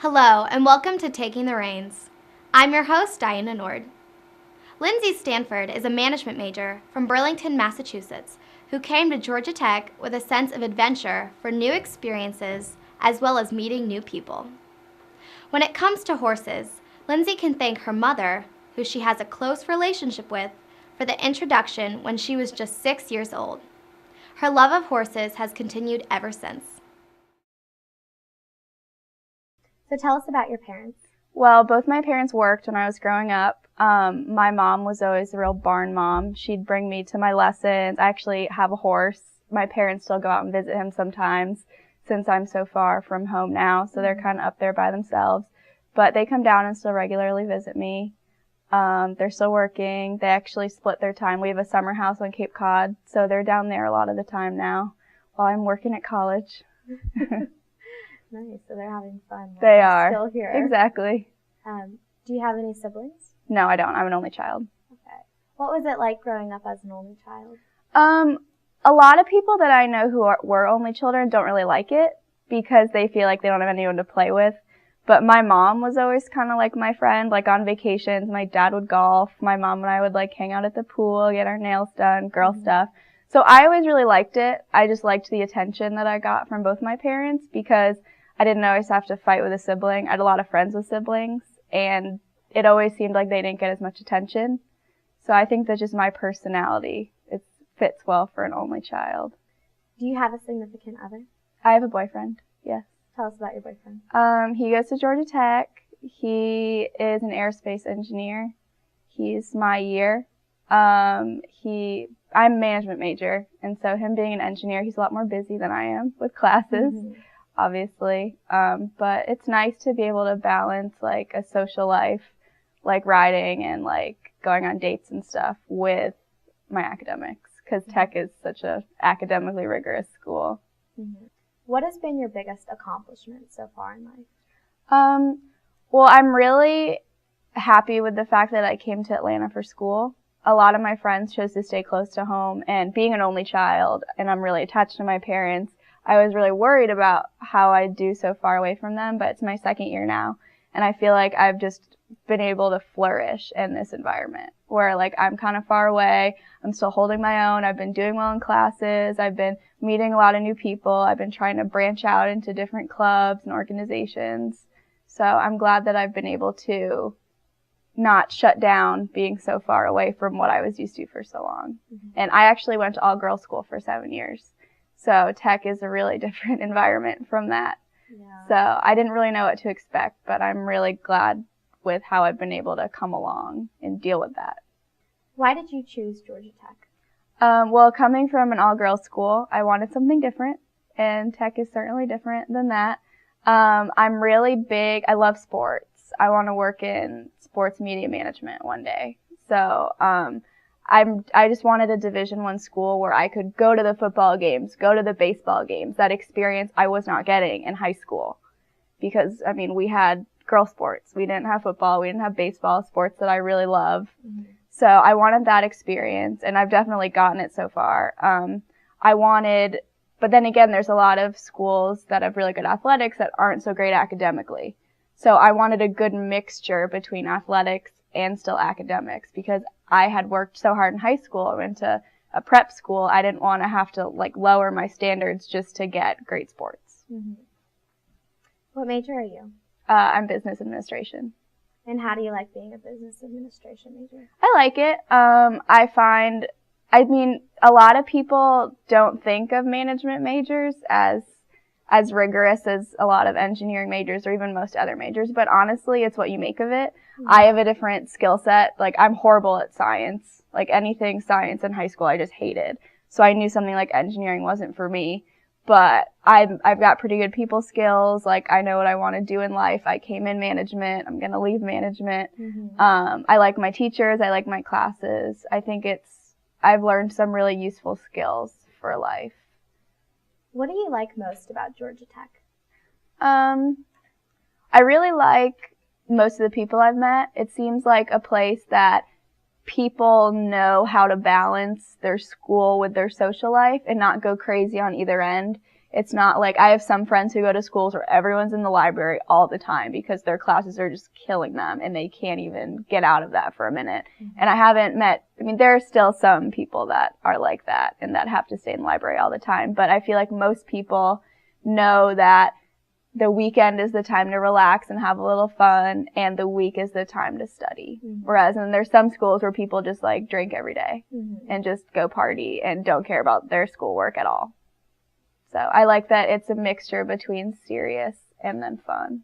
Hello, and welcome to Taking the Reins. I'm your host, Diana Nord. Lindsay Stanford is a management major from Burlington, Massachusetts, who came to Georgia Tech with a sense of adventure for new experiences as well as meeting new people. When it comes to horses, Lindsay can thank her mother, who she has a close relationship with, for the introduction when she was just 6 years old. Her love of horses has continued ever since. So tell us about your parents. Well, both my parents worked when I was growing up. My mom was always a real barn mom. She'd bring me to my lessons. I actually have a horse. My parents still go out and visit him sometimes since I'm so far from home now, so they're kind of up there by themselves. But they come down and still regularly visit me. They're still working. They actually split their time. We have a summer house on Cape Cod, so they're down there a lot of the time now while I'm working at college. Nice, so they're having fun. They are. Still here. Exactly. Do you have any siblings? No, I don't. I'm an only child. Okay. What was it like growing up as an only child? A lot of people that I know who were only children don't really like it because they feel like they don't have anyone to play with. But my mom was always kind of like my friend. Like on vacations, my dad would golf. My mom and I would like hang out at the pool, get our nails done, girl stuff. So I always really liked it. I just liked the attention that I got from both my parents because I didn't always have to fight with a sibling. I had a lot of friends with siblings, and it always seemed like they didn't get as much attention. So I think that's just my personality. It fits well for an only child. Do you have a significant other? I have a boyfriend, yes. Tell us about your boyfriend. He goes to Georgia Tech. He is an aerospace engineer. He's my year. I'm a management major, and so him being an engineer, he's a lot more busy than I am with classes. Obviously. But it's nice to be able to balance like a social life, like riding and like going on dates and stuff with my academics because Tech is such a academically rigorous school. What has been your biggest accomplishment so far in life? Well, I'm really happy with the fact that I came to Atlanta for school. A lot of my friends chose to stay close to home, and being an only child, and I'm really attached to my parents, I was really worried about how I'd do so far away from them, but it's my second year now, and I feel like I've just been able to flourish in this environment where like I'm kind of far away, I'm still holding my own, I've been doing well in classes, I've been meeting a lot of new people, I've been trying to branch out into different clubs and organizations, so I'm glad that I've been able to not shut down being so far away from what I was used to for so long. And I actually went to all-girls school for 7 years. So Tech is a really different environment from that. So I didn't really know what to expect, but I'm really glad with how I've been able to come along and deal with that. Why did you choose Georgia Tech? Well, coming from an all-girls school, I wanted something different, and Tech is certainly different than that. I'm really big, I love sports. I want to work in sports media management one day. So I just wanted a Division I school where I could go to the football games, go to the baseball games, that experience I was not getting in high school. Because, I mean, we had girl sports. We didn't have football. We didn't have baseball, sports that I really love. So I wanted that experience, and I've definitely gotten it so far. But then again, there's a lot of schools that have really good athletics that aren't so great academically. So I wanted a good mixture between athletics and still academics because I had worked so hard in high school. I went to a prep school. I didn't want to have to like lower my standards just to get great sports. What major are you? I'm business administration. And how do you like being a business administration major? I like it. I mean, a lot of people don't think of management majors as rigorous as a lot of engineering majors or even most other majors, but honestly, it's what you make of it. Mm-hmm. I have a different skill set. Like, I'm horrible at science. Like, anything science in high school, I just hated. So I knew something like engineering wasn't for me. But I've got pretty good people skills. Like, I know what I want to do in life. I came in management. I'm going to leave management. Mm-hmm. I like my teachers. I like my classes. I think I've learned some really useful skills for life. What do you like most about Georgia Tech? I really like most of the people I've met. It seems like a place that people know how to balance their school with their social life and not go crazy on either end. It's not like I have some friends who go to schools where everyone's in the library all the time because their classes are just killing them and they can't even get out of that for a minute. Mm-hmm. And I mean, there are still some people that are like that and that have to stay in the library all the time. But I feel like most people know that the weekend is the time to relax and have a little fun, and the week is the time to study. Mm-hmm. Whereas, and there's some schools where people just like drink every day and just go party and don't care about their schoolwork at all. So I like that it's a mixture between serious and then fun,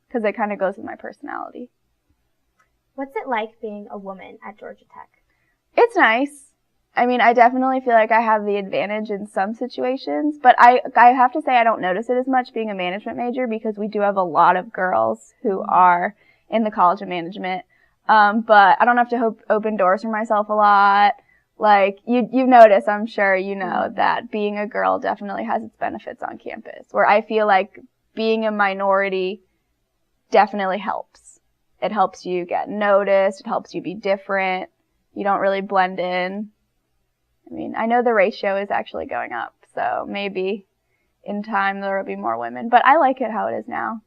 because it kind of goes with my personality. What's it like being a woman at Georgia Tech? It's nice. I mean, I definitely feel like I have the advantage in some situations, but I have to say I don't notice it as much being a management major because we do have a lot of girls who are in the College of Management. But I don't have to open doors for myself a lot. Like, you've noticed, I'm sure you know, that being a girl definitely has its benefits on campus, where I feel like being a minority definitely helps. It helps you get noticed. It helps you be different. You don't really blend in. I mean, I know the ratio is actually going up, so maybe in time there will be more women, but I like it how it is now.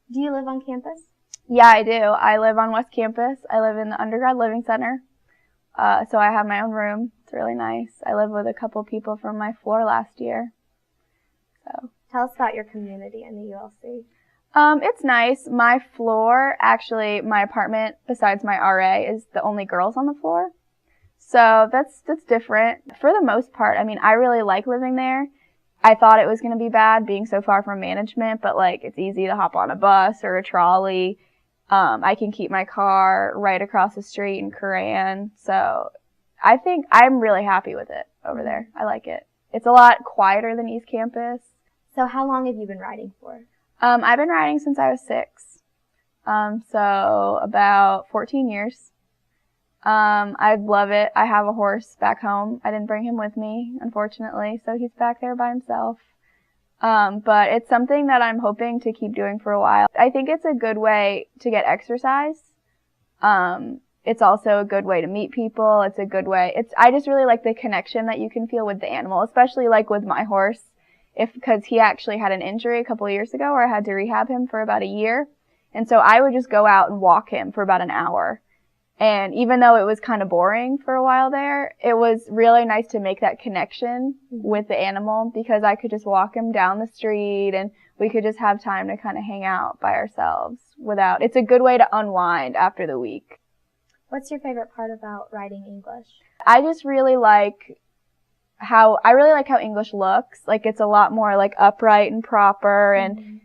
Do you live on campus? Yeah, I do. I live on West Campus. I live in the undergrad living center, so I have my own room. It's really nice. I live with a couple people from my floor last year. So tell us about your community in the ULC. It's nice. My floor, actually, my apartment, besides my RA, is the only girls on the floor. So that's different. For the most part, I mean, I really like living there. I thought it was going to be bad being so far from management, but like, it's easy to hop on a bus or a trolley. I can keep my car right across the street in Coran. So I think I'm really happy with it over there. I like it. It's a lot quieter than East Campus. So how long have you been riding for? I've been riding since I was 6. So about 14 years. I love it. I have a horse back home. I didn't bring him with me, unfortunately, so he's back there by himself. But it's something that I'm hoping to keep doing for a while. I think it's a good way to get exercise. It's also a good way to meet people. It's a good way. I just really like the connection that you can feel with the animal, especially like with my horse, because he actually had an injury a couple of years ago where I had to rehab him for about a year. And so I would just go out and walk him for about an hour. And even though it was kind of boring for a while there, it was really nice to make that connection with the animal because I could just walk him down the street and we could just have time to kind of hang out by ourselves it's a good way to unwind after the week. What's your favorite part about writing English? I just really like how English looks. Like, it's a lot more like upright and proper, and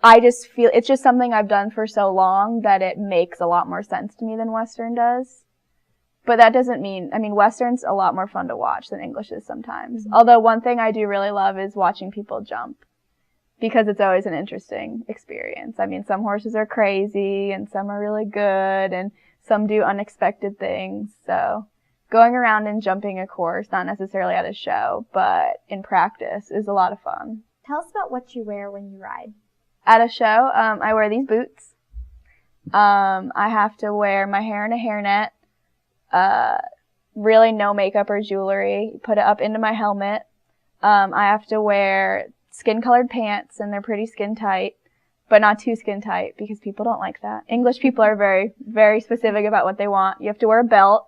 I just feel it's just something I've done for so long that it makes a lot more sense to me than Western does. But that doesn't mean, Western's a lot more fun to watch than English is sometimes. Although one thing I do really love is watching people jump, because it's always an interesting experience. Some horses are crazy and some are really good and some do unexpected things. So going around and jumping a course, not necessarily at a show, but in practice, is a lot of fun. Tell us about what you wear when you ride. At a show, I wear these boots. I have to wear my hair in a hairnet. Really no makeup or jewelry. Put it up into my helmet. I have to wear skin-colored pants, and they're pretty skin tight, but not too skin tight because people don't like that. English people are very, very specific about what they want. You have to wear a belt.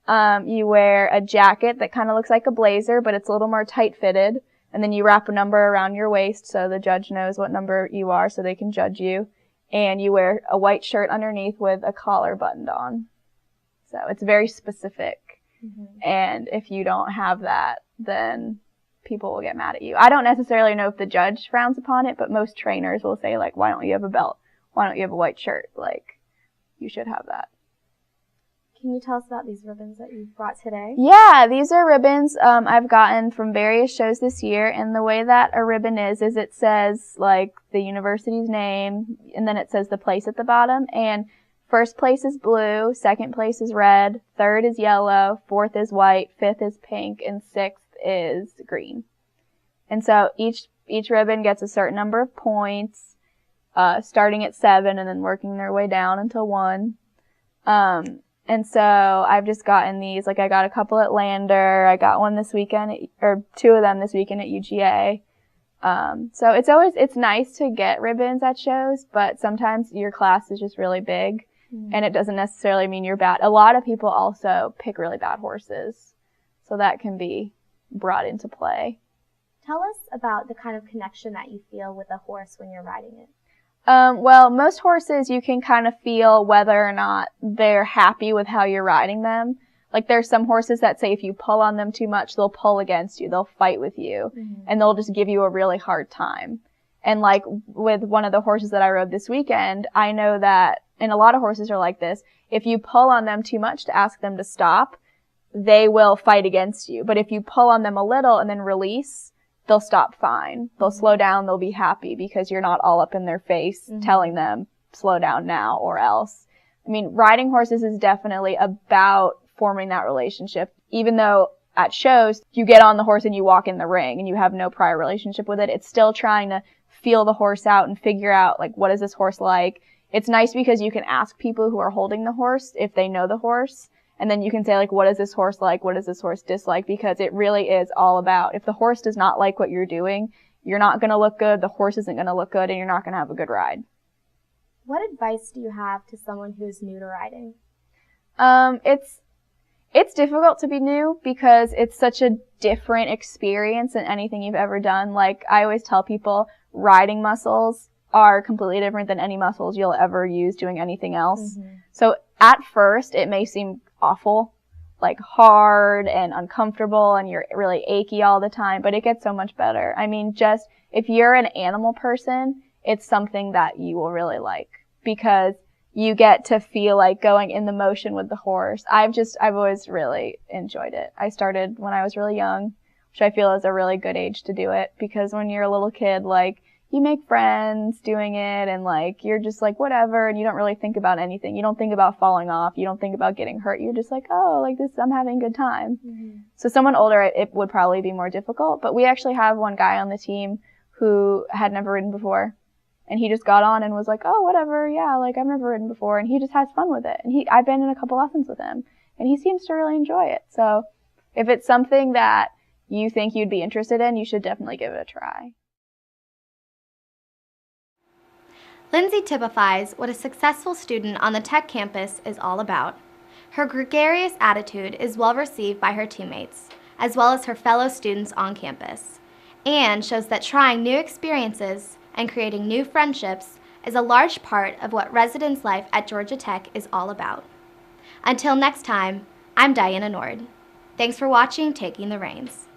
You wear a jacket that kind of looks like a blazer, but it's a little more tight-fitted. And then you wrap a number around your waist so the judge knows what number you are so they can judge you. and you wear a white shirt underneath with a collar buttoned on. So it's very specific. And if you don't have that, then people will get mad at you. I don't necessarily know if the judge frowns upon it, but most trainers will say, like, why don't you have a belt? Why don't you have a white shirt? Like, you should have that. Can you tell us about these ribbons that you brought today? Yeah, these are ribbons I've gotten from various shows this year, and the way that a ribbon is it says, like, the university's name, and then it says the place at the bottom, and first place is blue, second place is red, third is yellow, fourth is white, fifth is pink, and sixth is green. And so each ribbon gets a certain number of points, starting at 7 and then working their way down until 1. And so I've just gotten these, like I got a couple at Lander, I got one this weekend, or 2 of them this weekend at UGA. So it's nice to get ribbons at shows, but sometimes your class is just really big, and it doesn't necessarily mean you're bad. A lot of people also pick really bad horses, so that can be brought into play. Tell us about the kind of connection that you feel with a horse when you're riding it. Well, most horses you can kind of feel whether or not they're happy with how you're riding them. Like, there's some horses that say if you pull on them too much, they'll pull against you, they'll fight with you, and they'll just give you a really hard time. And like with one of the horses that I rode this weekend, I know that, and a lot of horses are like this, if you pull on them too much to ask them to stop, they will fight against you. But if you pull on them a little and then release, they'll stop fine. They'll slow down, they'll be happy because you're not all up in their face telling them, slow down now or else. I mean, riding horses is definitely about forming that relationship. Even though at shows, you get on the horse and you walk in the ring and you have no prior relationship with it, it's still trying to feel the horse out and figure out, like, what is this horse like? It's nice because you can ask people who are holding the horse if they know the horse. And then you can say, like, what is this horse like? What does this horse dislike? Because it really is all about, if the horse does not like what you're doing, you're not going to look good, the horse isn't going to look good, and you're not going to have a good ride. What advice do you have to someone who's new to riding? It's difficult to be new because it's such a different experience than anything you've ever done. Like, I always tell people, riding muscles are completely different than any muscles you'll ever use doing anything else. So at first, it may seem awful, like hard and uncomfortable, and you're really achy all the time, but it gets so much better. I mean, just if you're an animal person, it's something that you will really like because you get to feel like going in the motion with the horse. I've always really enjoyed it. I started when I was really young, which I feel is a really good age to do it because when you're a little kid, like, you make friends doing it and, like, you're just like, whatever, and you don't really think about anything. You don't think about falling off. You don't think about getting hurt. You're just like, oh, like this, I'm having a good time. So someone older, it would probably be more difficult. But we actually have one guy on the team who had never ridden before. And he just got on and was like, oh, whatever, yeah, like, I've never ridden before. And he just has fun with it. And I've been in a couple lessons with him. And he seems to really enjoy it. So if it's something that you think you'd be interested in, you should definitely give it a try. Lindsay typifies what a successful student on the tech campus is all about. Her gregarious attitude is well received by her teammates, as well as her fellow students on campus, and shows that trying new experiences and creating new friendships is a large part of what residence life at Georgia Tech is all about. Until next time, I'm Diana Nord. Thanks for watching Taking the Reins.